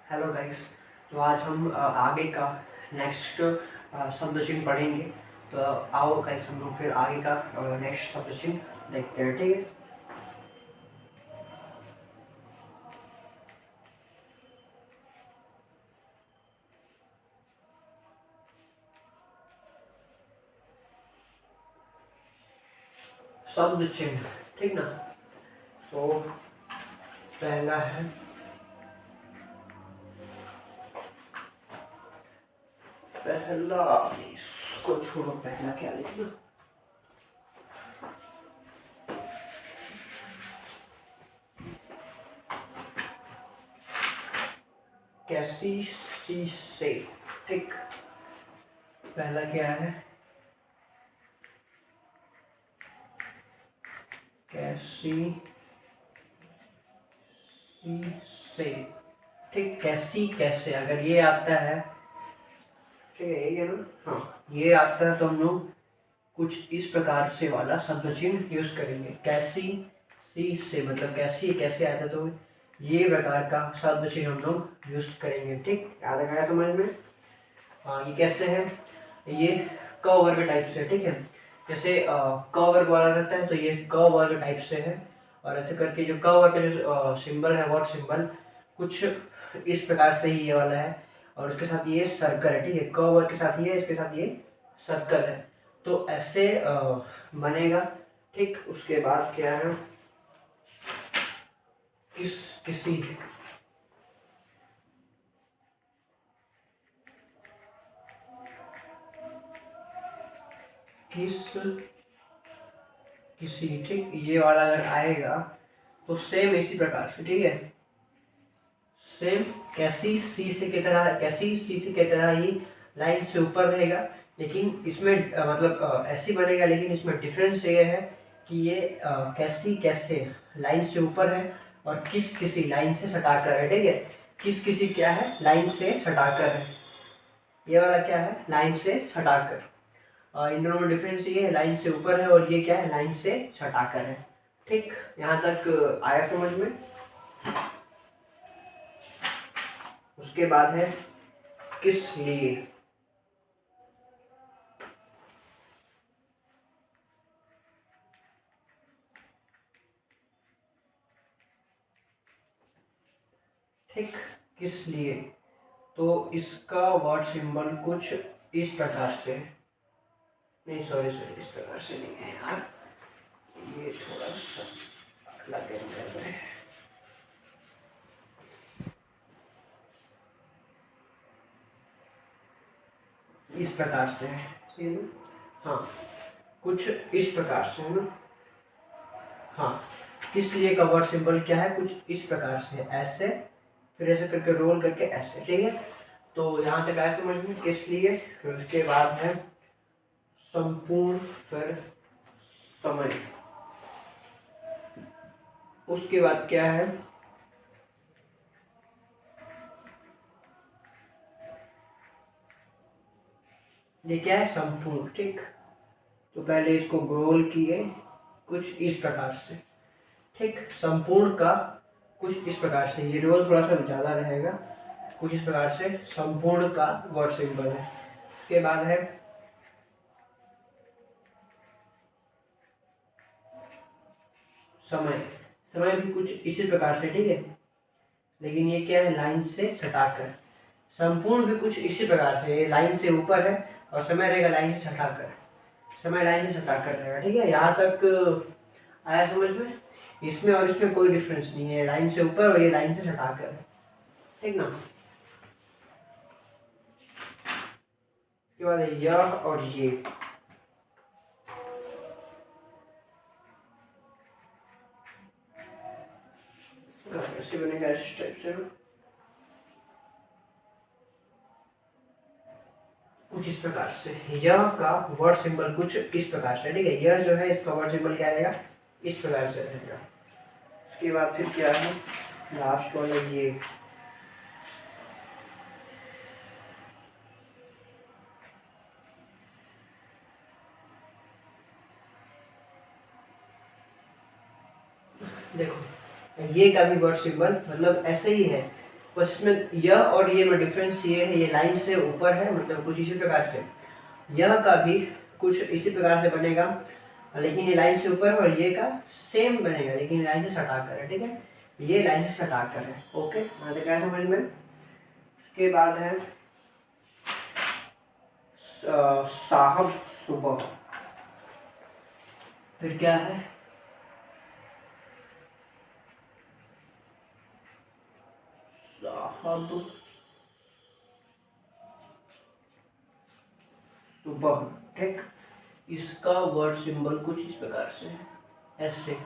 Hello guys. तो आज हम आगे का नेक्स्ट शब्द चिन्ह पढ़ेंगे। तो आओ गाइस, हम लोग फिर आगे का नेक्स्ट शब्द चिन्ह देखते हैं। ठीक है, शब्द चिन्ह, ठीक ना। तो पहला है पहला, इसको छोड़ो, पहला क्या लिखना। कैसी, सी से, ठीक। पहला क्या है, कैसी, सी से, ठीक। कैसी कैसे, अगर ये आता है, ठीक है, यही है ना। हाँ, ये आता है तो हम लोग कुछ इस प्रकार से वाला शब्द चिन्ह यूज करेंगे। कैसी, सी से, मतलब कैसी कैसे आता है, तो ये प्रकार का शब्द चिन्ह हम लोग यूज करेंगे। ठीक, याद आया समझ में। हाँ, ये कैसे है, ये क वर्ग टाइप से, ठीक है। जैसे क वर्ग वाला रहता है तो ये क वर्ग टाइप से है। और ऐसे करके जो क वर्ग का जो सिंबल है, वर्ड सिंबल कुछ इस प्रकार से ही ये वाला है। और उसके साथ ये सर्कल है, ठीक है। क वर्ग के साथ ये, इसके साथ ये सर्कल है। तो ऐसे बनेगा, ठीक। उसके बाद क्या है, किसी, किसी, ठीक। ये वाला अगर आएगा तो सेम इसी प्रकार से, ठीक है। सेम कैसी सी से की तरह, कैसी सी से की तरह ही लाइन से ऊपर रहेगा। लेकिन इसमें मतलब ऐसी बनेगा, लेकिन इसमें डिफरेंस ये है कि ये कैसी कैसे लाइन से ऊपर है और किस किसी लाइन से सटाकर है, ठीक है। किस किसी क्या है, लाइन से सटाकर है। ये वाला क्या है, लाइन से सटाकर। इन दोनों में डिफरेंस ये है, लाइन से ऊपर है और ये क्या है, लाइन से सटाकर है। ठीक, यहाँ तक आया समझ में। उसके बाद है किस लिए, ठीक। किस लिए, तो इसका वर्ड सिंबल कुछ इस प्रकार से, नहीं सॉरी सॉरी, इस प्रकार से नहीं है यार, ये थोड़ा सा अलग एंगल है। इस प्रकार से है ये ना, हाँ, कुछ इस प्रकार से है ना। हाँ, किस लिए का वर्ड सिंबल क्या है, कुछ इस प्रकार से, ऐसे, फिर ऐसे करके रोल करके ऐसे, ठीक है। तो यहाँ तक आया समझ में, किस लिए। फिर उसके बाद है संपूर्ण, फिर समय। उसके बाद क्या है, ये क्या है, संपूर्ण, ठीक। तो पहले इसको गोल किए कुछ इस प्रकार से, ठीक। संपूर्ण का कुछ इस प्रकार से, ये रोल थोड़ा सा ज़्यादा रहेगा, कुछ इस प्रकार से संपूर्ण का वर्ड सिंबल है। उसके बाद है समय। समय भी कुछ इसी प्रकार से, ठीक है। लेकिन ये क्या है, लाइन से सटाकर। संपूर्ण भी कुछ इसी प्रकार से, ये लाइन से ऊपर है और समय रहेगा लाइन से सटाकर। समय लाइन से सटाकर रहेगा, ठीक है। यहाँ तक आया समझ में। इसमें और इसमें कोई डिफरेंस नहीं है, लाइन से ऊपर और ये लाइन से सटाकर है, ठीक ना। उसके बाद यह और ये, ऐसे बनेगा इस टाइप से, कुछ इस प्रकार से। यह का वर्ड सिंबल कुछ इस प्रकार से, ठीक है। यह जो है, इसका वर्ड सिंबल क्या रहेगा, इस प्रकार से रहेगा। उसके बाद फिर क्या है, लास्ट वाला ये, देखो, ये का भी वर्ड सिंबल मतलब ऐसे ही है, बस इसमें यह और ये में डिफरेंस ये है, ये लाइन से ऊपर है, मतलब कुछ इसी प्रकार से यह का भी कुछ इसी प्रकार से बनेगा, लेकिन ये लाइन से ऊपर है, और ये का सेम बनेगा लेकिन लाइन से सटा कर है। ठीक है, ये लाइन से सटा कर है। ओके, तो क्या समझ में। उसके बाद है साहब सुबह। फिर क्या है, साहब सुबह। ठीक, इसका वर्ड सिंबल कुछ इस प्रकार से है, ऐसे।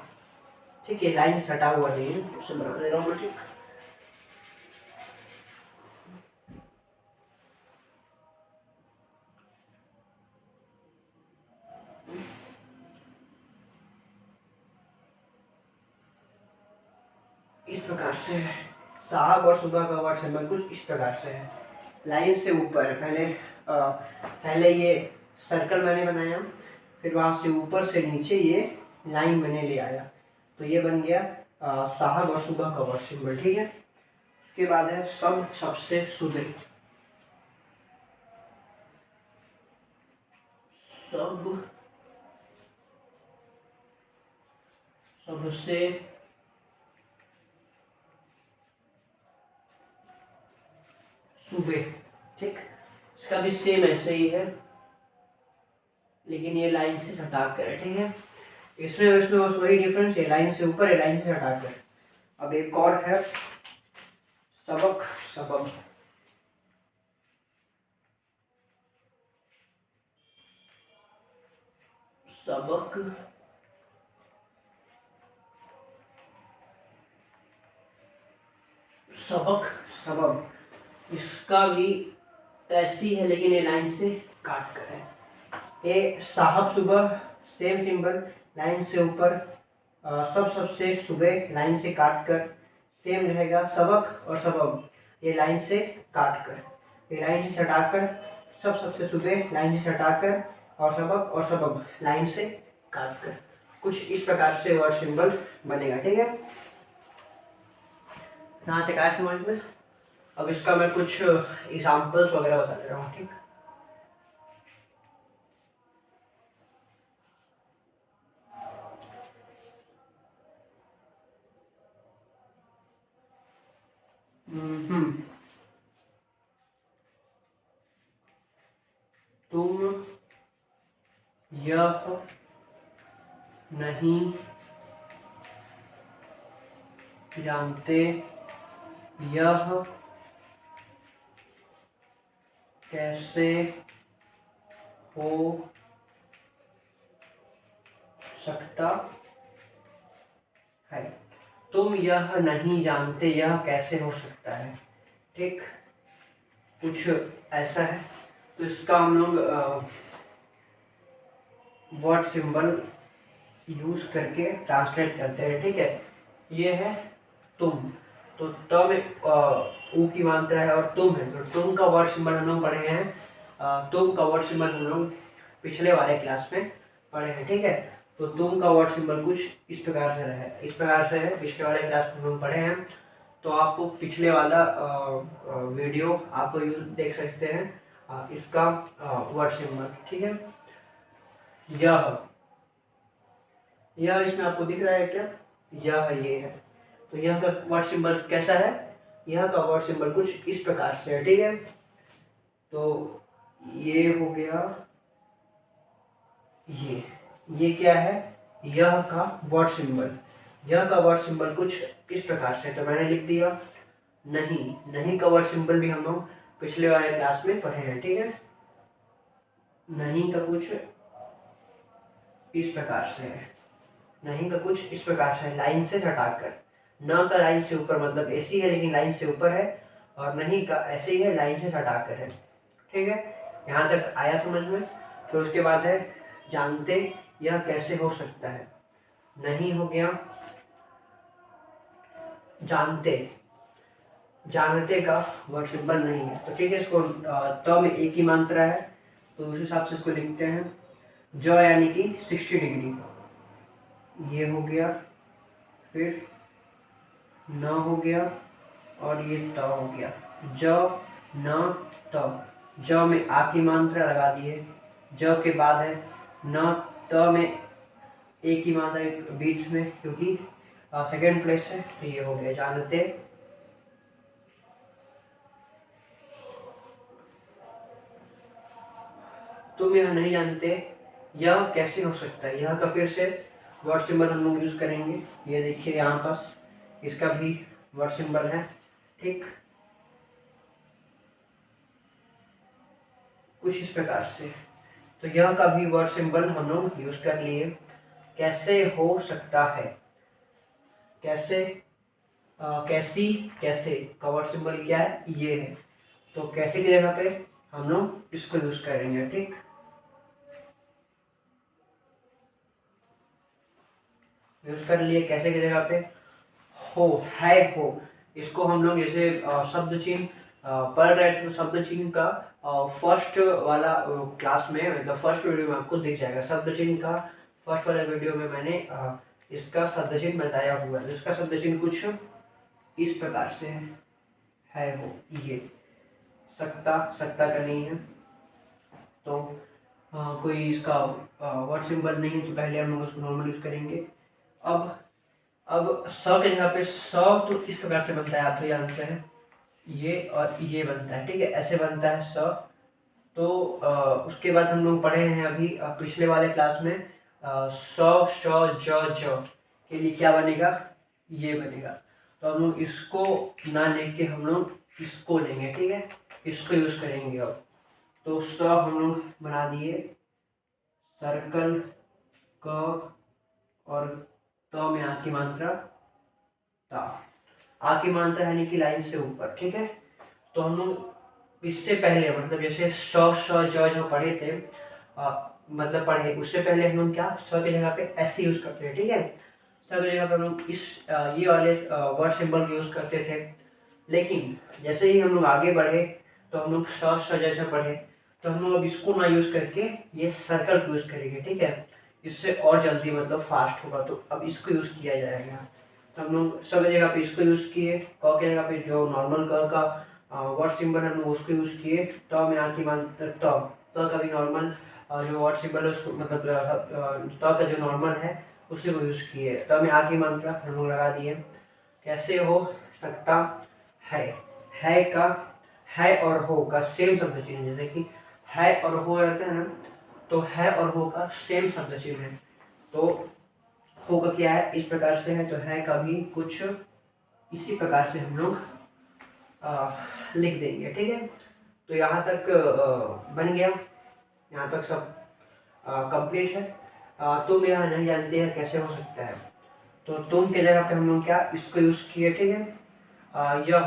ठीक है, लाइन से सटा हुआ नहीं है, इसे बना दे रहा हूँ मैं। ठीक, इस प्रकार से है। साहब और सुबह का वर्ड सिंबल कुछ इस प्रकार से है, लाइन से ऊपर है। पहले ये सर्कल मैंने बनाया, फिर वहां से ऊपर से नीचे ये लाइन मैंने ले आया, तो ये बन गया साहब और सुबह का वर्ड सिंबल। ठीक है, उसके बाद है सब सबसे सुबह। सब सबसे सुबह। ठीक, इसका भी सेम ऐसे ही है, लेकिन ये लाइन से सटा कर है। ठीक है, इसमें उसमें बस वही डिफरेंस है, लाइन से ऊपर है, लाइन से हटा कर। अब एक और है सबक सबक। सबक सबक सबक, इसका भी ऐसी है, लेकिन ये लाइन से काट कर है। ये साहब सुबह सेम सिंबल, लाइन से ऊपर, सब सबसे सुबह लाइन से काट कर सेम रहेगा। सबक और सबब ये लाइन से काट कर, ये लाइन से सटा कर, सब सबसे सुबह लाइन से सटा कर, और सबक और सबब लाइन से काट कर, कुछ इस प्रकार से वर्ड सिंबल बनेगा। ठीक है, यहाँ तक आया समझ में। अब इसका मैं कुछ एग्जाम्पल्स वगैरह बता दे रहा हूँ। ठीक, तुम यह नहीं जानते यह कैसे हो सकता है। तुम यह नहीं जानते यह कैसे हो सकता है। ठीक, कुछ ऐसा है, तो इसका हम लोग वर्ड सिंबल यूज करके ट्रांसलेट करते हैं। ठीक है, ये है तुम, तो त में ऊ की मात्रा है और तुम है, तो तुम का वर्ड सिंबल हम लोग पढ़े हैं। तुम का वर्ड सिंबल हम लोग पिछले वाले क्लास में पढ़े हैं। ठीक है, तो तुम का वर्ड सिंबल कुछ इस प्रकार से है, पिछले वाले क्लास में हम लोग पढ़े हैं। तो आप पिछले वाला वीडियो आप देख सकते हैं, इसका वर्ड सिंबल। ठीक है, यह इसमें आपको दिख रहा है क्या, यह ये है, तो यह का वर्ड सिंबल कैसा है, यह का वर्ड सिंबल कुछ इस प्रकार से है। ठीक है, तो ये हो गया, ये क्या है, यह का वर्ड सिंबल, यह का वर्ड सिंबल कुछ इस प्रकार से, तो मैंने लिख दिया नहीं का वर्ड सिंबल भी हम लोग पिछले वाले क्लास में पढ़े हैं। ठीक है, नहीं का कुछ इस प्रकार से है, नहीं का कुछ इस प्रकार से है, लाइन से हटाकर। न का लाइन से ऊपर मतलब ऐसी है लेकिन लाइन से ऊपर है, और नहीं का ऐसे ही है, लाइन से हटाकर है। ठीक है, यहाँ तक आया समझ में। फिर उसके बाद है जानते यह कैसे हो सकता है, नहीं हो गया, जानते का वर्ड सिंबल नहीं है, तो ठीक है, इसको त में एक ही मात्रा है, तो उस हिसाब से इसको लिखते हैं ज यानी कि 60 डिग्री, ये हो गया, फिर न हो गया, और ये त हो गया। ज न त, ज में आ की मात्रा लगा दिए, ज के बाद है न, त में ए की मात्रा बीच में, क्योंकि सेकेंड प्लेस है, तो ये हो गया जानते। तुम यह नहीं जानते, यह कैसे हो सकता है। यह का फिर से वर्ड सिंबल हम लोग यूज करेंगे। ये देखिए यहाँ पास इसका भी वर्ड सिंबल है, ठीक, कुछ इस प्रकार से। तो यह का भी वर्ड सिंबल हम लोग यूज कर लिए। कैसे हो सकता है, कैसे, कैसी, कैसे का वर्ड सिंबल क्या है, ये है। तो कैसे की जगह पे हम लोग इसको यूज करेंगे, ठीक। यूज कर लिए कैसे की जगह पे, हो, है, हो। इसको हम लोग जैसे शब्द चिन्ह पढ़ रहे थे, तो शब्द चिन्ह का फर्स्ट वाला क्लास में, मतलब फर्स्ट वीडियो में आपको दिख जाएगा। शब्द चिन्ह का फर्स्ट वाले वीडियो में मैंने इसका शब्द चिन्ह बताया हुआ है। इसका शब्द चिन्ह कुछ इस प्रकार से है वो, ये सकता, सकता का नहीं है, तो कोई इसका वर्ड सिंबल नहीं है, तो पहले हम लोग उसको नॉर्मल यूज करेंगे। अब स के जगह पे स तो इस प्रकार से बनता है, आप तो जानते हैं, ये और ये बनता है, ठीक है, ऐसे बनता है स। तो उसके बाद हम लोग पढ़े हैं अभी पिछले वाले क्लास में स, श, ज, ज के लिए क्या बनेगा, ये बनेगा। तो हम लोग इसको ना लेके हम लोग इसको लेंगे, ठीक है, इसको यूज करेंगे। अब तो स हम लोग बना दिए, सर्कल, क और त में आ की मात्रा ता, आ की मात्रा यानी कि लाइन से ऊपर, ठीक है। तो हम लोग इससे पहले, मतलब जैसे स, श, ज जो पढ़े थे, मतलब पढ़े, उससे पहले हम लोग क्या स की जगह पे ऐसे यूज करते हैं, ठीक है। स की जगह पे हम लोग इस ये वाले वर्ड सिंबल का यूज करते थे। लेकिन जैसे ही हम लोग आगे बढ़े, तो हम लोग स, श, ज, ज पढ़े, तो हम लोग अब इसको ना यूज करके ये सर्कल यूज करेंगे, ठीक है। इससे और जल्दी मतलब फास्ट होगा, तो अब इसको यूज किया जाएगा। तो हम लोग सब जगह पे इसको यूज किए, क की जगह पे जो नॉर्मल क का वर्ड सिंबल है हम लोग उसको यूज किए। त में आ की मात्रा त का भी नॉर्मल जो वर्ड सिंबल है उसको, मतलब त का जो नॉर्मल है उसी को यूज किए। त में आ की मात्रा हम लोग लगा दिए। कैसे हो सकता है का, है और हो का सेम शब्द चिन्ह, जैसे कि है और हो रहते हैं ना, तो है और हो का सेम शब्द चिन्ह है। तो हो का क्या है, इस प्रकार से है, तो है का भी कुछ इसी प्रकार से हम लोग लिख देंगे, ठीक है। तो यहाँ तक बन गया, यहाँ तक सब कंप्लीट है। तुम यह नहीं जानते हैं कैसे हो सकता है, तो तुम के जगह पे हम लोग क्या इसको यूज किए, ठीक है। यह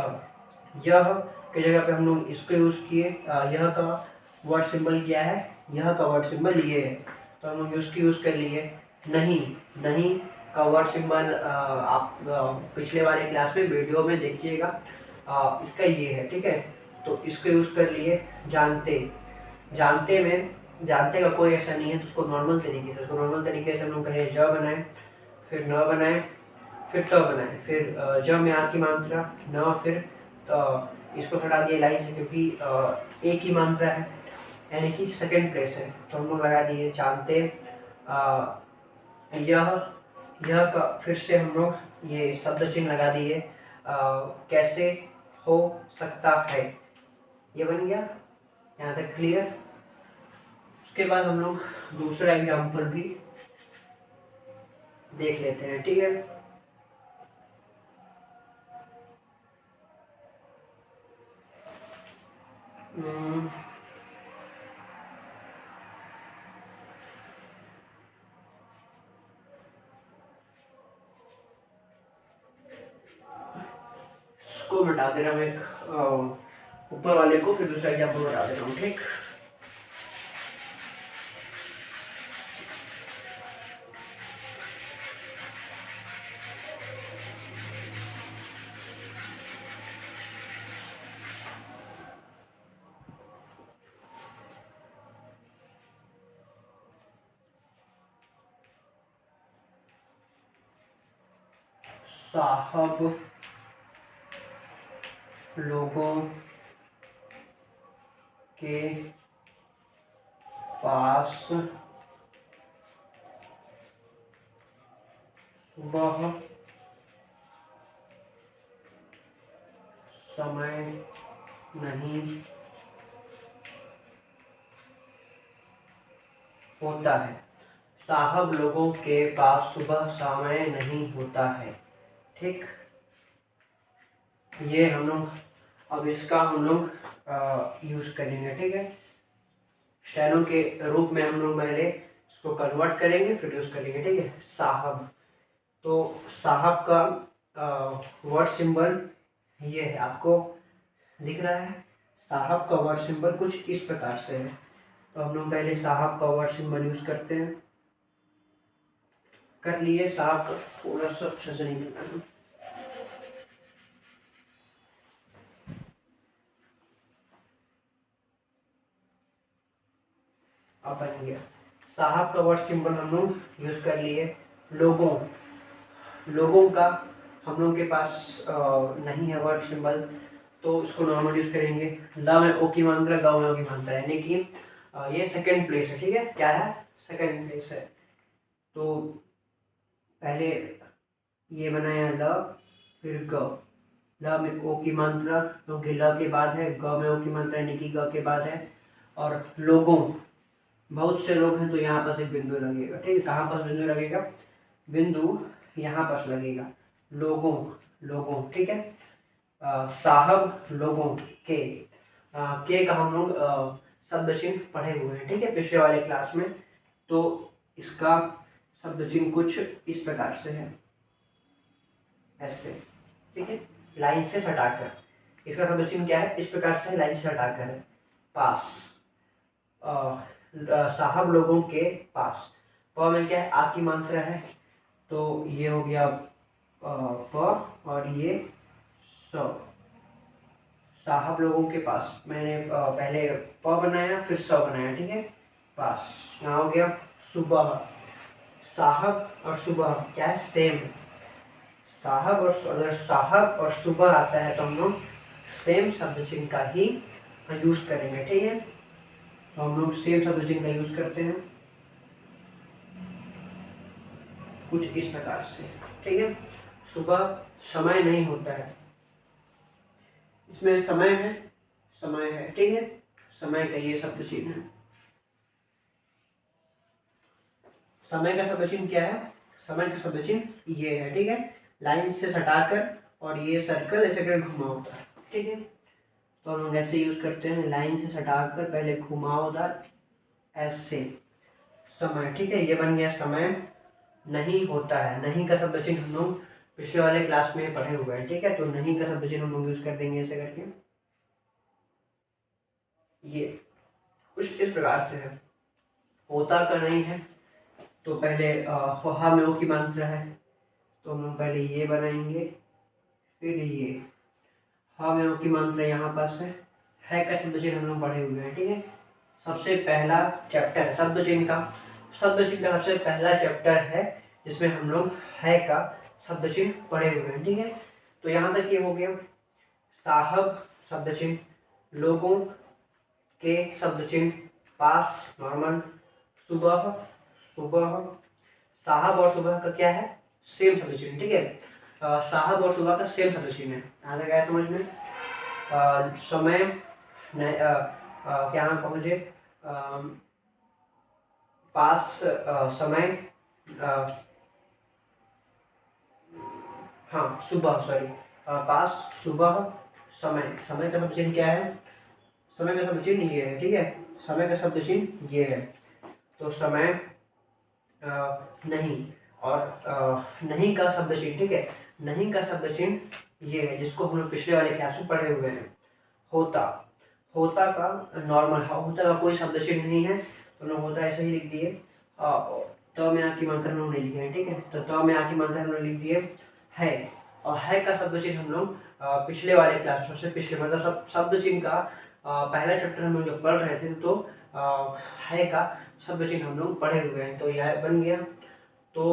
के जगह पे हम लोग इसको यूज किए। यह का वर्ड सिंबल क्या है, यह का वर्ड सिंबल ये है, तो हम लोग इसको यूज कर लिए। नहीं, नहीं का वर्ड सिंबल आप पिछले वाले क्लास में वीडियो में देखिएगा, इसका ये है, ठीक है, तो इसको यूज कर लिए। जानते, जानते में जानते का कोई ऐसा नहीं है, तो उसको नॉर्मल तरीके से हम लोग पहले ज बनाए, फिर न बनाए, फिर त बनाए, फिर ज में आ की मात्रा न, फिर इसको हटा दिए लाइन से, क्योंकि ए की मात्रा है यानी कि सेकेंड प्लेस है, तो हम लोग लगा दिए जानते। यह का फिर से हम लोग ये शब्द चिन्ह लगा दिए। कैसे हो सकता है, ये बन गया, यहाँ तक क्लियर। उसके बाद हम लोग दूसरा एग्जाम्पल भी देख लेते हैं, ठीक है। इसको मिटा दे रहा हूँ, एक ऊपर वाले को, फिर दूसरा एग्जाम्पल मिटा दे रहा हूँ, ठीक। साहब लोगों के पास सुबह समय नहीं होता है। साहब लोगों के पास सुबह समय नहीं होता है। ठीक, ये हम लोग अब इसका हम लोग यूज करेंगे। ठीक है, स्टेनो के रूप में हम लोग पहले इसको कन्वर्ट करेंगे फिर यूज करेंगे। ठीक है, साहब, तो साहब का वर्ड सिंबल ये है, आपको दिख रहा है। साहब का वर्ड सिंबल कुछ इस प्रकार से है। तो हम लोग पहले साहब का वर्ड सिंबल यूज करते हैं। कर लिए, साहब का थोड़ा सा अच्छे से नहीं करना। अब बन गया साहब का वर्ड सिंबल हम लोग यूज कर लिए। लोगों, लोगों का हम लोग के पास नहीं है वर्ड सिंबल, तो इसको नॉर्मल यूज करेंगे। ल में ओ की मात्रा, ग में ओ की मात्रा, यानी कि ये सेकंड प्लेस है। ठीक है, क्या है, सेकंड प्लेस है। तो पहले ये बनाया ल, फिर ग। ल में ओ की मात्रा क्योंकि ल के बाद है, ग में ओ की मात्रा यानी कि ग के बाद है। और लोगों, बहुत से लोग हैं तो यहाँ पर एक बिंदु लगेगा। ठीक है, कहाँ पर बिंदु लगेगा, बिंदु यहाँ पर लगेगा। लोगों, लोगों, ठीक है। साहब लोगों के का हम लोग शब्द चिन्ह पढ़े हुए हैं। ठीक है, पिछले वाले क्लास में। तो इसका शब्द चिन्ह कुछ इस प्रकार से है, ऐसे। ठीक है, लाइन से सटाकर इसका शब्द चिन्ह क्या है, इस प्रकार से लाइन से सटाकर है। पास, साहब लोगों के पास। प में क्या है, आ की मात्रा है, तो ये हो गया प और ये स। साहब लोगों के पास, मैंने पहले प बनाया फिर स बनाया। ठीक है, पास। यहाँ हो गया सुबह। साहब और सुबह क्या है, सेम। साहब और अगर साहब और सुबह आता है तो हम लोग सेम शब्द चिन्ह का ही यूज करेंगे। ठीक है, तो हम लोग सेम शब्द चिन्ह का यूज करते हैं कुछ इस प्रकार से। ठीक है, सुबह समय नहीं होता है, इसमें समय है, समय है। ठीक है, समय का ये शब्द चिन्ह है। समय का शब्द चिन्ह क्या है, समय का शब्द चिन्ह ये है। ठीक है, लाइन से सटाकर और ये सर्कल ऐसे कर घुमा होता है। ठीक है, तो हम लोग ऐसे यूज करते हैं, लाइन से सटाकर पहले घुमावदार ऐसे, समय। ठीक है, ये बन गया समय नहीं होता है। नहीं का शब्द चिन्ह हम लोग पिछले वाले क्लास में पढ़े हुए हैं। ठीक है, तो नहीं का शब्द चिन्ह हम लोग यूज कर देंगे ऐसे करके। ये कुछ इस प्रकार से है। होता का नहीं है, तो पहले हा में ओ की मात्रा है, तो हम लोग पहले ये बनाएंगे फिर ये। हा में ओ की मात्रा यहाँ पास है का शब्द चिन्ह हम लोग पढ़े हुए हैं। ठीक है, सबसे पहला चैप्टर शब्द चिन्ह का, शब्द चिन्ह का सबसे पहला चैप्टर है जिसमें हम लोग है का शब्द चिन्ह पढ़े हुए हैं। ठीक है, तो यहाँ तक ये हो गया। साहब शब्द चिन्ह, लोगों के शब्द चिन्ह, पास नॉर्मल, सुबह, सुबह। साहब और सुबह का क्या है, सेम शब्द चिन्ह। ठीक है, साहब और सुबह का सेम शब्द चिन्ह है। यहाँ तक आया समझ में। समय क्या नाम पहुंचे, पास, समय, हाँ सुबह, सॉरी, पास, सुबह, समय। समय का शब्द चिन्ह क्या है, समय का शब्द चिन्ह ये है। ठीक है, समय का शब्द चिन्ह ये है। तो समय नहीं, और नहीं का शब्द चिन्ह। ठीक है, नहीं का शब्द चिन्ह ये है जिसको हम लोग पिछले वाले क्लास में पढ़े हुए हैं। होता, होता का नॉर्मल, होता का कोई शब्द चिन्ह नहीं है, तो लोग होता ऐसे ही लिख दिए। तो में आ की मात्रा हम लोग नहीं लिखे हैं। ठीक है, तो में आ की मात्रा हम लोग लिख दिए है। और है का शब्द चिन्ह हम लोग पिछले वाले क्लास, सबसे पिछले मतलब शब्द चिन्ह का पहला चैप्टर हम लोग जब पढ़ रहे थे तो है का शब्द चिन्ह हम लोग पढ़े हुए हैं। तो यह बन गया। तो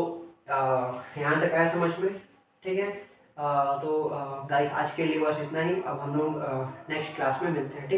यहाँ तक आया समझ में। ठीक है, तो गाइस आज के लिए बस इतना ही। अब हम लोग नेक्स्ट क्लास में मिलते हैं, ठीक।